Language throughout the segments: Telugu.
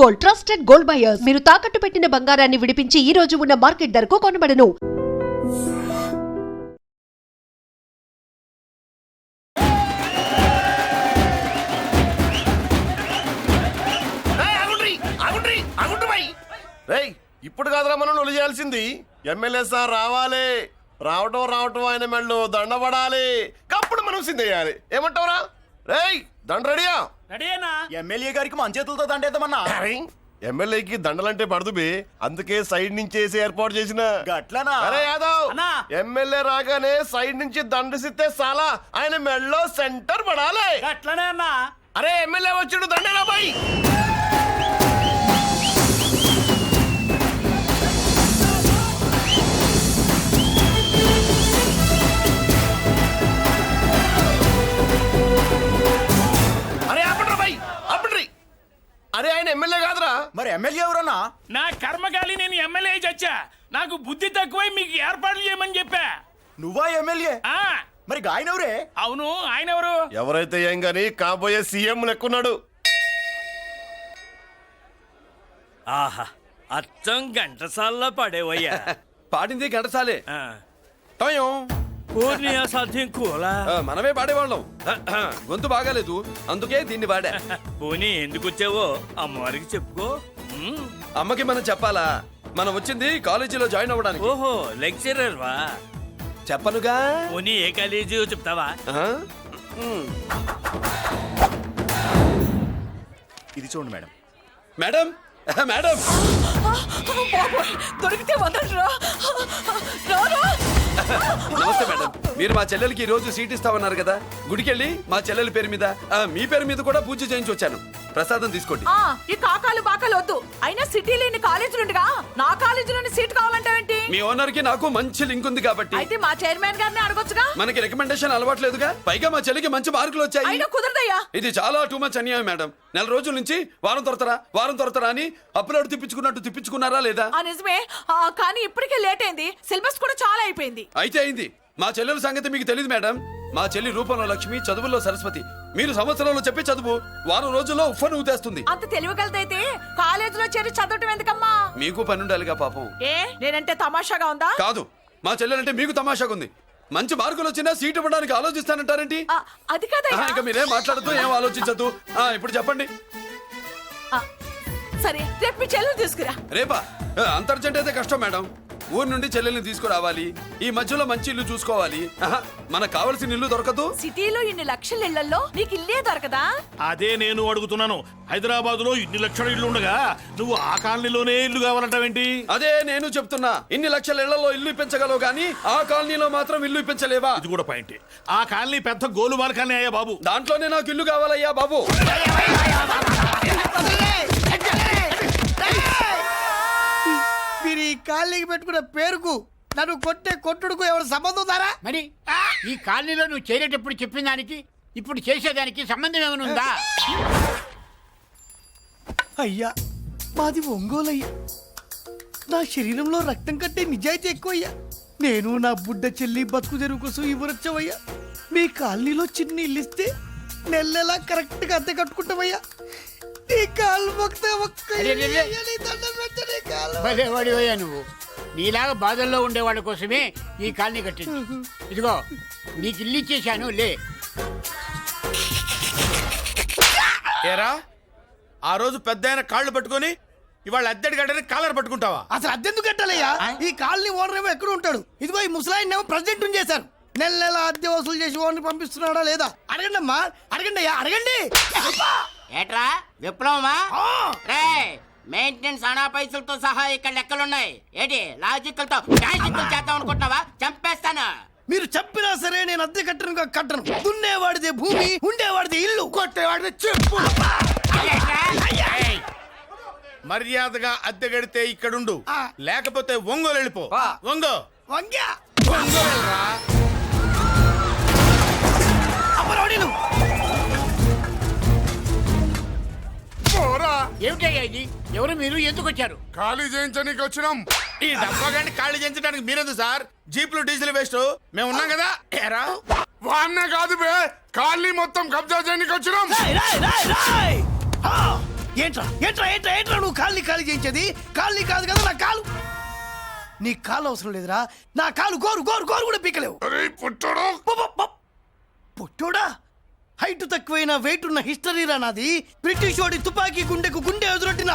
Gold, trusted gold buyers. మీరు తాకట్టు పెట్టిన బంగారాన్ని విడిపించి ఈ రోజు ఉన్న మార్కెట్ ధరకు కొనబడను. ఇప్పుడు కాదురా మనం నొలి చేయాల్సింది. ఎమ్మెల్యే సార్ రావాలి, రావటం ఆయన మెళ్ళు దండపడాలి, కప్పుడు మనం సిందేయాలి. ఏమంటావురా? రేయ్ దండ రెడీయా? రెడీనా? ఎమ్మెల్యే గారికి మన చేతులతో దండేద్దామన్నా. ఎమ్మెల్యేకి దండలంటే పడదుబే, అందుకే సైడ్ నుంచి వేసి ఏర్పాటు చేసిన. గట్లనా? అరే యాదవ్, ఎమ్మెల్యే రాగానే సైడ్ నుంచి దండసిస్తే చాలా ఆయన మెళ్ళో సెంటర్ పడాలి. గట్లనే అన్నా. అరే ఎమ్మెల్యే వచ్చాడు, దండేనా బాయ్. అరే ఆయన ఎమ్మెల్యే కాదురా. మరి ఎమ్మెల్యే ఎవరన్నా? నా కర్మకాలి, నేను ఎమ్మెల్యే చచ్చా. నాకు బుద్ధి తక్కువై మీకు ఏర్పాట్లు చేయమని చెప్పా. నువ్వా ఎమ్మెల్యే? మరి ఆయన ఎవరే? అవును, ఆయన ఎవరు? ఎవరైతే ఏం గాని కాబోయే సీఎం లెక్కున్నాడు. ఆహా, అచ్చం గంటసాల్లో పడేవయ్యా. పాడింది ఘంటసాలే. సాధ్యం కూలా మనమే పాడేవాళ్ళం. గొంతు బాగాలేదు, అందుకే దీన్ని వాడా. పోనీ ఎందుకు వచ్చావో అమ్మవారికి చెప్పుకో. అమ్మకి మనం చెప్పాలా? మనం వచ్చింది కాలేజీలో జాయిన్ అవ్వడానికి. ఓహో, లెక్చరర్ వా? చెప్పనుగా. పోనీ ఏ కాలేజీ చెప్తావా? ఇది చూడండి మేడం. మేడం మేడం దొరికితే వదలరా. నమస్తే మేడం. మీరు మా చెల్లెలకి ఈ రోజు సీట్ ఇస్తామన్నారు కదా, గుడికెళ్ళి మా చెల్లెల పేరు మీద మీ పేరు మీద కూడా పూజ చేయించి వచ్చాను. ప్రసాదం తీసుకోండి. ఈ కాకాలు బాకాలు వద్దు. అయినా సిటీలో ఇన్ని కాలేజీలుండగా నా కాలేజీలోని సీట్ కావాలంటావేంటి? మీ ఓనర్ కి నాకు మంచి లింక్ ఉంది కాబట్టి. అయితే మా చైర్మన్ గారిని అడగొచ్చుగా. మనకి రికమెండేషన్ అలవాట్లేదుగా. పైగా మా చెల్లికి మంచి మార్కులు వచ్చాయి. అయినా కుదరదయ్యా. ఇది చాలా టూ మచ్ అన్యాయం మేడం. నెల రోజుల నుంచి వారం తొరతరా అని అప్లోడ్ తిప్పించుకున్నారా లేదా? నిజమే, కానీ ఇప్పటికే లేట్ అయింది. సిలబస్ కూడా చాలా అయిపోయింది. అయితే అయింది. మా చెల్లెల సంగతి మీకు తెలియదు మేడం. మా చెల్లి రూపంలో లక్ష్మి, చదువుల్లో సరస్వతి. మీరు సంవత్సరంలో చెప్పే చదువు వారం రోజుల్లో ఉఫ్ఫను ఊతేస్తుంది. అంత తెలివిగలదైతే కాలేజీలో చేరి చదవటం ఎందుకమ్మా? మీకు పని ఉండాలిగా పాపం. నేనంటే తమాషాగా ఉందా? కాదు, మా చెల్లెలంటే మీకు తమాషాగా ఉంది. మంచి మార్కులు వచ్చినా సీట్ ఇవ్వడానికి ఆలోచిస్తానంటారేంటి? అది కాదయ్యా. ఇంకా మీరేం మాట్లాడుతూ ఏం ఆలోచించద్దు. ఇప్పుడు చెప్పండి. సరే, రేపు మీ చెల్లెలు తీసుకురా. రేపా? అంత అర్జెంట్ అయితే కష్టం మేడం. ఊరు నుండి చెల్లెల్ని తీసుకురావాలి, ఈ మధ్యలో మంచి ఇల్లు చూసుకోవాలి. మనకు కావలసిన ఇల్లు దొరకదు. సిటీలో ఇన్ని లక్షల ఇళ్లలో నీకు ఇల్లే దొరకదా? అదే నేను అడుగుతున్నాను. హైదరాబాద్ లో ఇన్ని లక్షల ఇల్లు ఉండగా నువ్వు ఆ కాలనీలోనే ఇల్లు కావాలంటావేంటి? అదే నేను చెప్తున్నా. ఇన్ని లక్షల ఇళ్లలో ఇల్లు ఇప్పించగలవు గానీ ఆ కాలనీలో మాత్రం ఇల్లు ఇప్పించలేవా? ఇది కూడా పాయింట్. ఆ కాలనీ పెద్ద గోలుమాల కాలనీ అయ్యా బాబు. దాంట్లోనే నాకు ఇల్లు కావాలయ్యా బాబు. మీరు ఈ కాలనీకి పెట్టుకున్న పేరుకు నన్ను కొట్టే కొట్టుడుకు ఎవరు సంబంధం ఉందారా? మరి ఈ కాలనీలో నువ్వు చేరేటప్పుడు చెప్పిన దానికి ఇప్పుడు చేసేదానికి సంబంధం ఏమైనా ఉందా? అయ్యా, మాది ఒంగోలయ్యా. నా శరీరంలో రక్తం కట్టే నిజాయితీ ఎక్కువయ్యా. నేను నా బుడ్డ చెల్లి బతుకు తెరువు కోసం ఇవ్వరొచ్చావయ్యా. మీ కాలనీలో చిన్న ఇల్లు ఇస్తే నెలలా కరెక్ట్ గా అద్దె కట్టుకుంటామయ్యా. భలేవాడివయ్యా నువ్వు. నీలాగా బాధల్లో ఉండేవాళ్ళ కోసమే ఈ కాలనీ కట్టింది. ఇదిగో నీకు ఇల్లు ఇచ్చేశాను, లే. ఏరా, ఆ రోజు పెద్ద ఆయన కాళ్ళు పట్టుకొని ఇవాళ అద్దెడి గడ్డని కాలర్ పట్టుకుంటావా? అసలు అద్దెందుకు కట్టాలయ్యా? ఈ కాలనీ ఓనర్ ఏమో ఎక్కడ ఉంటాడు? ఇదిగో ఈ ముసలాయిన్ ఏమో ప్రెసిడెంట్ చేశారు. నెల అద్దె వసూలు చేసి ఓనర్ పంపిస్తున్నాడా లేదా అడగండి అమ్మా. అడగండి అయ్యా, అడగండి. ఏట్రా విప్లవమా? మెయింటెనెన్స్ అనా పైసలతో సహా ఇక్కడ లెక్కలున్నాయి. ఏంటి లాజికల్ తో మ్యాజికల్ చేద్దాం అనుకుంటున్నావా? చంపేస్తాను. మీరు చెప్పినా సరే నేను అద్దె కట్టను. దున్నేవాడిదే భూమి, ఉండేవాడిదే ఇల్లు, కొట్టేవాడిదే చెప్పు. మర్యాదగా అద్దె గడితే ఇక్కడుండు, లేకపోతే ఒంగోలు వెళ్ళిపో. ఒంగో వంగ్యా ఒంగోలురా. ఏమిటయ్యా ఇది? ఎవరు మీరు? ఎందుకు వచ్చారు? ఖాళీ చేయించడానికి వచ్చినాం. ఈ డబ్బా గండి ఖాళీ చేయించడానికి మీరెందుకు సార్? జీపులు డీజిల్ వేస్ట్, మేము ఉన్నాం కదా. ఏరా వాన్నే కాదు బే, ఖాళీ మొత్తం కబ్జా చేయడానికి వచ్చినాం. ఏంట్రా ఏంట్రా ఏంట్రా ఏంట్రా నువ్వు కాళ్ళని ఖాళీ చేయించేది? కాళ్ళని కాదు కదా నా కాలు. నీ కాలు అవసరం లేదురా, నా కాలు గోరు గోరు గోరు కూడా పీకలేవు. పుట్టోడా? హైట్ తక్కువైన వెయిట్ ఉన్న హిస్టరీ రా నాది. బ్రిటిష్ వాడి తుపాకీ గుండెకు గుండె ఎదురొట్టిన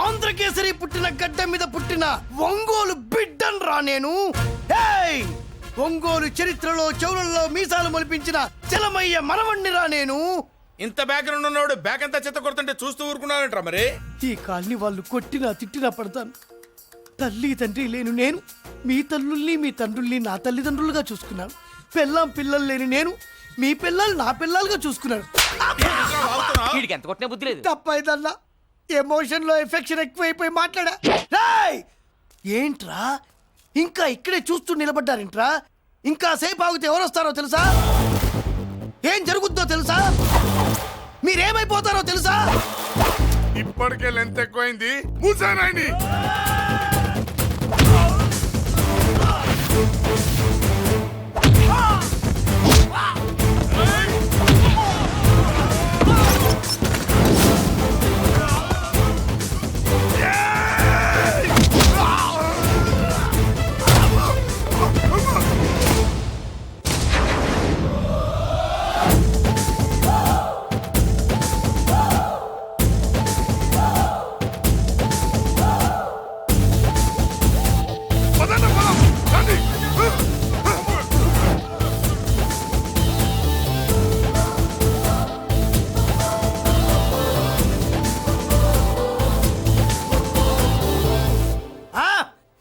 ఆంధ్రకేసరి పుట్టిన గడ్డ మీద పుట్టిన ఒంగోలు బిడ్డన్ రా నేను. ఏయ్! ఒంగోలు చరిత్రలో చౌరల్లో మీసాలు మొలిపించిన చలమయ్య మనవణ్ణి రా నేను. ఇంత బ్యాక్గ్రౌండ్ ఉన్నవాడు బ్యాక్ అంతా చెత్త కొడుతుంటే చూస్తూ ఊరుకున్నాడంట మరి. ఈ కాల్ని వాళ్ళు కొట్టినా తిట్టినా పడతాను. తల్లి తండ్రి లేను నేను మీ తల్లుల్ని మీ తండ్రుల్ని నా తల్లిదండ్రులుగా చూసుకున్నాను. పెళ్ళాం పిల్లలు లేని నేను మీ పిల్లలు నా పిల్లలుగా చూసుకున్నాను. వీడికి ఎంత కొట్టినా బుద్ధి లేదు. తప్పైదల్లా ఎమోషన్ లో ఎఫెక్షన్ ఎక్కువైపోయి మాట్లాడా. రేయ్! ఏంట్రా ఇంకా ఇక్కడే చూస్తూ నిలబడ్డారేంట్రా? ఇంకా సేపు ఆగితే ఎవరు వస్తారో తెలుసా? ఏం జరుగుద్దో తెలుసా? మీరేమైపోతారో తెలుసా? ఇప్పటికే లెంత్ ఎక్కువైంది. మూసానాయని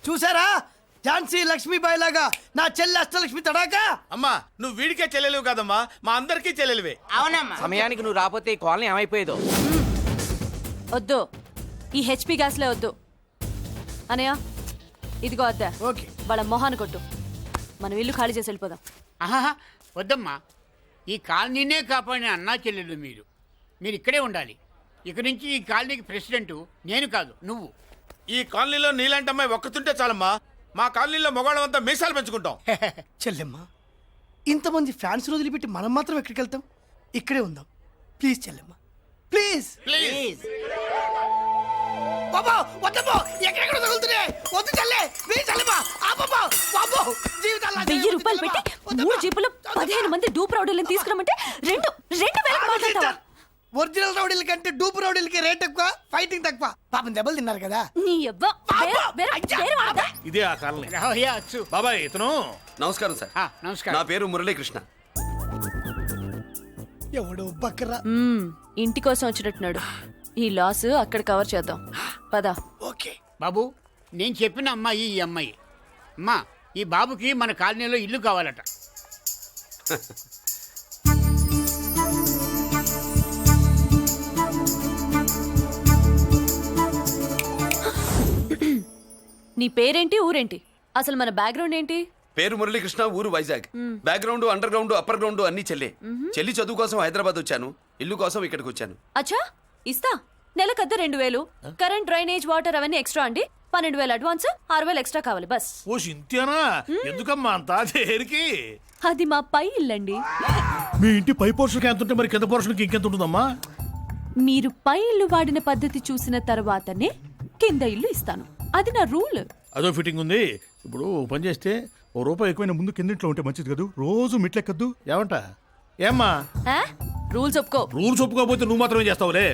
చూసారా? ఝాన్సీ లక్ష్మీబాయి లాగా నా చెల్లి అష్టలక్ష్మి తడాకా. అమ్మా నువ్వు వీడికే చెల్లెలివి కాదమ్మా, మా అందరికీ చెల్లెలివే. అవునమ్మా. సమయానికి నువ్వు రాకపోతే ఈ కాలనీ ఏమైపోయేదో. వద్దు, ఈ హెచ్పి గ్యాస్లే వద్దు. అనయ్య ఇదిగో అద్దా, ఓకే. వాళ్ళ మొహాన్ని కొట్టు. మనం ఇల్లు ఖాళీ చేసి వెళ్ళిపోదాం. ఆహా వద్దమ్మా, ఈ కాలనీనే కాపాడిన అన్నా చెల్లెలు మీరు. మీరు ఇక్కడే ఉండాలి. ఇక నుంచి ఈ కాలనీకి ప్రెసిడెంట్ నేను కాదు, నువ్వు. ఈ కాలనీలో నీలాంటి అమ్మాయి ఒక్కతుంటే చాలమ్మా. మా కాలనీలో మొగాళ్ళంతా మీసాలు పెంచుకుంటాం. చెల్లెమ్మ, ఇంతమంది ఫ్యాన్స్ వదిలిపెట్టి మనం మాత్రం ఎక్కడికి వెళ్తాం? ఇక్కడే ఉందాం ప్లీజ్ చెల్లెమ్మ, ప్లీజ్. ప్లీజ్. బాబా వద్దమ్మో, ఎక్కడెక్కడ తగులుతున్నాయి. వద్దు చెల్లె, ప్లీజ్ చెల్లెమ్మ. ఆపమ్మా బాబో, జీవితాల్లో 1000 రూపాయలు పెట్టి 3 జీపులు 15 మంది డూప్ రౌడీలను తీసుకురమంటే 2000 మాట్లాడతావా? ఒరిజినల్ రౌడీల కంటే డూప్ రౌడీలకి రేట్ ఎక్కువ, ఫైటింగ్ తక్కువ. పాపం దెబ్బలు తిన్నారు కదా. నీ యవ్వ, వేరే వాడదా? ఇదే ఆ కాలనీ. రావయ్యా అచ్చు. బాబాయ్ ఇతను. నమస్కారం సార్. నమస్కారం. నా పేరు మురళీకృష్ణ. ఎవడో బక్కరా. ఇంటి కోసం వచ్చినట్టున్నాడు. ఈ లాస్ అక్కడ కవర్ చేద్దాం పదా. ఓకే బాబు, నేను చెప్పిన అమ్మాయి ఈ అమ్మాయి. అమ్మా, ఈ బాబుకి మన కాలనీలో ఇల్లు కావాలట. నీ పేరేంటి, ఊరేంటి, అసలు మన బ్యాక్గ్రౌండ్ ఏంటి? పేరు మురళీకృష్ణ, ఊరు Vizag. Background under ground upper ground అన్ని చెల్లి. చెల్లి చదువు కోసం హైదరాబాద్ వచ్చాను, ఇల్లు కోసం ఇక్కడికి వచ్చాను. అచ్చా, ఇస్తా. నెలకద్ద 2000, కరెంట్, డ్రైనేజ్, వాటర్ అవన్నీ ఎక్స్ట్రా అండి. 12,000 అడ్వాన్స్, 6,000 ఎక్స్ట్రా కావాలి బస్. ఓ సింత్యానా, ఎందుకమ్మా అంతా చేరికి? అది మా పై ఇల్లండి. మీ ఇంటి పై పోర్షన్కి ఎంత ఉంటే మరి కింద పోర్షన్కి ఇంకెంత ఉంటుందమ్మా? మీరు పై ఇల్లు వాడిన పద్ధతి చూసిన తర్వాతనే కింద ఇల్లు ఇస్తాను. అది నా రూల్. అదో ఫిట్టింగ్ ఉంది. ఇప్పుడు ఓ పని చేస్తే ఓ రూపాయి ఎక్కువైనా ముందు కిందింట్లో ఉంటే మంచిది కదా, రోజు మిట్లెక్కద్దు. ఏమంట? ఏమ్మా రూల్స్ ఒప్పుకో. రూల్స్ ఒప్పుకోకపోతే నువ్వు మాత్రమే చేస్తావులే.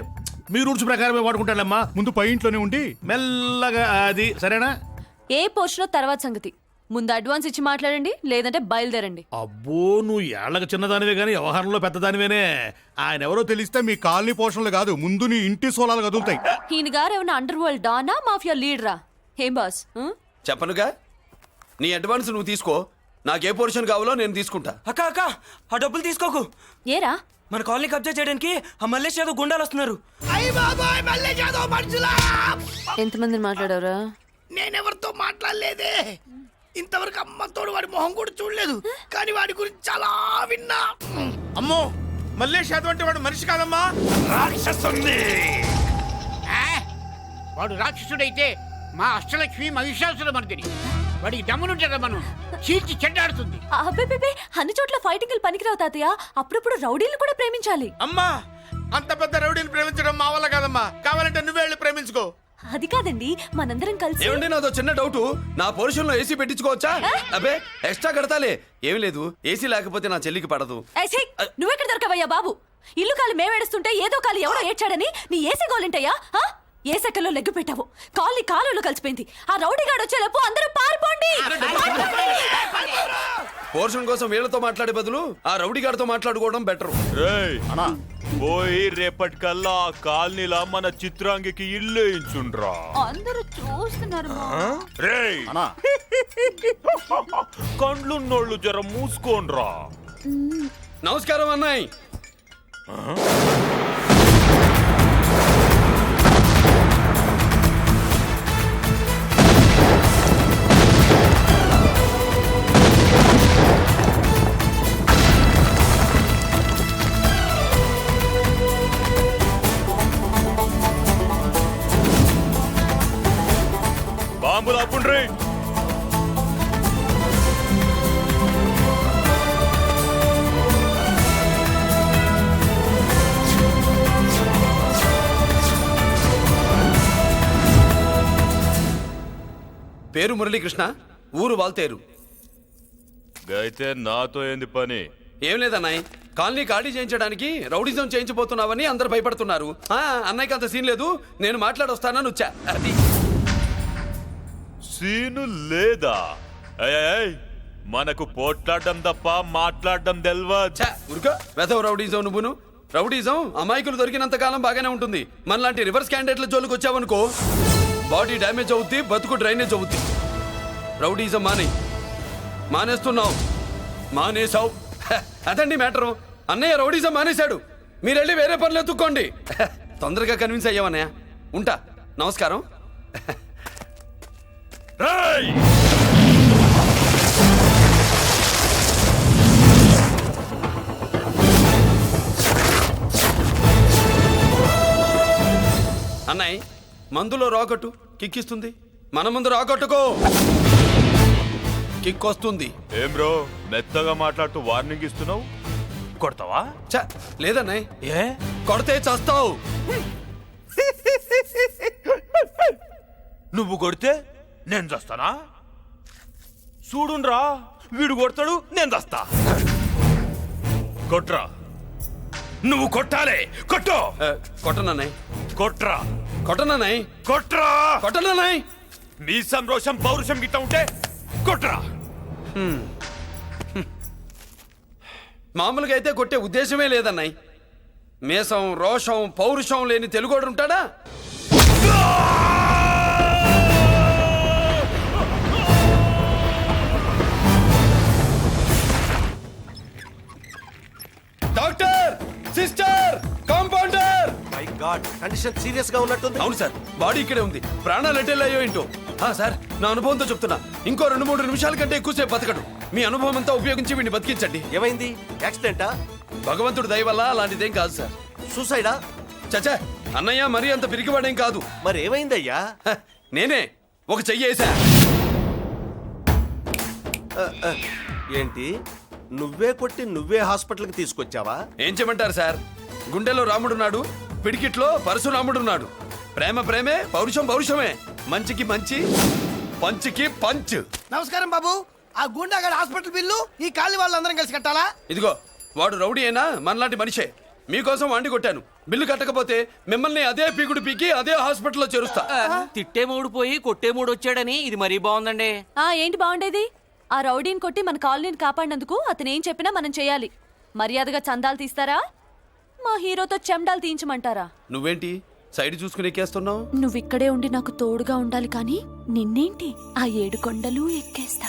మీ రూల్స్ ప్రకారమే వాడుకుంటానమ్మా. ముందు పై ఇంట్లోనే ఉండి మెల్లగా అది, సరేనా? ఏ పోర్షనో తర్వాత సంగతి. ముందు అడ్వాన్స్ ఇచ్చి మాట్లాడండి, లేదంటే బయలుదేరండి. అబ్బో, నువ్వు ఏళ్ళకి చిన్నదానివే కానీ వ్యవహారంలో పెద్దదానివేనే. ఆయన ఎవరో తెలిస్తే మీ కాలనీ పోషణలు కాదు, ముందు నీ ఇంటి సోలాలు కదులుతాయి. ఈయన గారు ఏమన్నా అండర్ వరల్డ్ డానా, మాఫియా లీడరా? ఏం బాస్? చెప్పనుగా, నీ అడ్వాన్స్ నువ్వు తీసుకో. నాకు ఏ పోర్షన్ కావాలో నేను తీసుకుంటా. అక్క అక్క, ఆ డబ్బులు తీసుకోకు. ఏరా? మన కాలనీ కబ్జా చేయడానికి ఆ మల్లేష్ యాదవ్ గుండాలు వస్తున్నారు. ఎంతమందిని మాట్లాడారా? నేనెవరితో మాట్లాడలేదే. ఇంతవరకు అమ్మతోడు వాడి మొహం కూడా చూడలేదు, కానీ వాడి గురించి చాలా విన్నా. అమ్మో, మల్లేష్ యాదవ్ అంటే వాడు మనిషి కాదమ్మా, రాక్షసుని. వాడు రాక్షసుడైతే మా అష్టలక్ష్మి మహిషాసుల మర్దిని. వాడికి దమ్మునుంటారా మనం చీల్చి చెడ్డాడుతుంది. అబ్బే, అన్ని చోట్ల ఫైటింగ్ పనికిరావు తాతయ్య. అప్పుడప్పుడు రౌడీలు కూడా ప్రేమించాలి. అమ్మా, అంత పెద్ద రౌడీని ప్రేమించడం మా వల్ల కాదమ్మా. కావాలంటే నువ్వే వెళ్ళి ప్రేమించుకో. అది కాదండి, మనందరం కలిసి. ఏమండి నాదో చిన్న డౌట్, నా పోర్షన్ లో ఏసీ పెట్టించుకోవచ్చా? అబ్బే ఎక్స్ట్రా కడతాలే. ఏమి లేదు, ఏసీ లేకపోతే నా చెల్లికి పడదు. నువ్వెక్కడ దొరకవయ్యా బాబు? ఇల్లు కాలు మేమేడుస్తుంటే ఏదో కాలు ఎవడో ఏడ్చాడని నీ ఏసీ గోలింటయ్యా? ఏ సెకల్లో లెగ్గు పెట్టావు, కాలి కాలులో కలిసిపోయింది. ఆ రౌడీగాడు వచ్చేలోపు అందరూ పారిపోండి. పోర్షన్ కోసం వీళ్ళతో మాట్లాడే బదులు ఆ రౌడీ గారితో మాట్లాడుకోవడం బెటర్. అన్నా పోయి రేపటికల్లా ఆ కాలనీలా మన చిత్రాంగికి ఇల్లు ఇచ్చుండ్రా. అందరూ చూస్తున్నారు. రేయ్ అన్నా కండ్లున్నోళ్ళు జర మూసుకోండ్రా. నమస్కారం అన్నాయ్. బాంబులు ఆపుండ్రి. పేరు మురళీకృష్ణ, ఊరు వాల్తేరు. అయితే నాతో ఏంది పని? ఏం లేదన్నాయ్, కాలనీ ఖాళీ చేయించడానికి రౌడిజం చేయించబోతున్నావని అందరు భయపడుతున్నారు. అన్నయ్యకి అంత సీన్ లేదు, నేను మాట్లాడొస్తానని వచ్చా. అది సీను లేదా? మనకు పోట్లాడడం తప్ప మాట్లాడడం తెల్వా. ఉరుకో వెధవ రౌడీజం. నువ్వును రౌడీజం అమాయకులు దొరికినంత కాలం బాగానే ఉంటుంది. మనలాంటి రివర్స్ క్యాండిడేట్ల జోలికి వచ్చావనుకో బాడీ డ్యామేజ్ అవుద్ది, బతుకు డ్రైనేజ్ అవుద్ది. రౌడీజం మానేస్తున్నావు, మానేసావు. అదండి మ్యాటరు. అన్నయ్య రౌడీజం మానేశాడు, మీరెళ్ళి వేరే పనులు ఎత్తుక్కోండి. తొందరగా కన్విన్స్ అయ్యావన్నయ్య. ఉంటా, నమస్కారం. అన్నయ్య మందులో రాకట్టు కిక్కిస్తుంది, మన ముందు రాకట్టుకో కిక్ వస్తుంది. ఏం బ్రో మెత్తగా మాట్లాడుతూ వార్నింగ్ ఇస్తున్నావు? కొడతావా? లేదన్నయ్య. ఏ కొడితే చస్తావు. నువ్వు కొడితే నేను చస్తానా? చూడుండ్రా, వీడు కొడతాడు, నేను చస్తా. కొట్రా, నువ్వు కొట్టాలి. కొట్టు. కొట్టనన్నయ్య. కొట్రా. కొట్టనన్నయ్య. కొట్రా. కొట్టనన్నయ్య. మీ సంరోషం పౌరుషం గిట్ట ఉంటే కొట్రా. మామూలుగా అయితే కొట్టే ఉద్దేశమే లేదన్నయ్య. మేషం రోషం పౌరుషం లేని తెలుగోడు ఉంటాడా? Doctor, sister, compounder. My God, condition serious గా ఉన్నట్టుంది. అవును సార్, బాడీ ఇక్కడే ఉంది. ప్రాణాలు ఎట్టెళ్ళాయో ఏంటో. సార్, నా అనుభవంతో చెప్తున్నా, ఇంకో 2-3 నిమిషాల కంటే ఎక్కువసేపు బతకడు. మీ అనుభవం అంతా ఉపయోగించి వీడిని బతికించండి. ఏమైంది? యాక్సిడెంటా? భగవంతుడు దయ వల్ల అలాంటిదేం కాదు సార్. సూసైడా? చచ్చా, అన్నయ్య మరీ అంత పిరికివాడేం కాదు. మరి ఏమైందయ్యా? నేనే ఒక చెయ్యేసా. ఏంటి, నువ్వే కొట్టి నువ్వే హాస్పిటల్కి తీసుకొచ్చావా? ఏం చేయమంటారు సార్, గుండెలో రాముడున్నాడు, పిడికిట్లో పరశురాముడున్నాడు. ప్రేమ ప్రేమే, పౌరుషం పౌరుషమే. మంచికి మంచి, పంచికి పంచ్. నమస్కారం బాబు. ఆ గుండాగడ్ హాస్పిటల్ బిల్లు ఈ కాలి వాళ్ళందరం కలిసి కట్టాలా? ఇదిగో, వాడు రౌడీ అయినా మనలాంటి మనిషే. మీకోసం వండి కొట్టాను. బిల్లు కట్టకపోతే మిమ్మల్ని అదే పీకుడు పీకి అదే హాస్పిటల్లో చేరుస్తా. తిట్టే మూడు పోయి కొట్టే మూడు వచ్చాడని ఇది మరీ బాగుందండి. ఏంటి బాగుండేది? ఆ రౌడీని కొట్టి మన కాలనీని కాపాడినందుకు అతను ఏం చెప్పినా మనం చేయాలి. మర్యాదగా చందాలు తీస్తారా, మా హీరోతో చెండాలు తీయించమంటారా? నువ్వేంటి సైడ్ చూసుకుని ఎక్కేస్తున్నావు? నువ్విక్కడే ఉండి నాకు తోడుగా ఉండాలి, కానీ నిన్నేంటి ఆ 7 కొండలు ఎక్కేస్తా.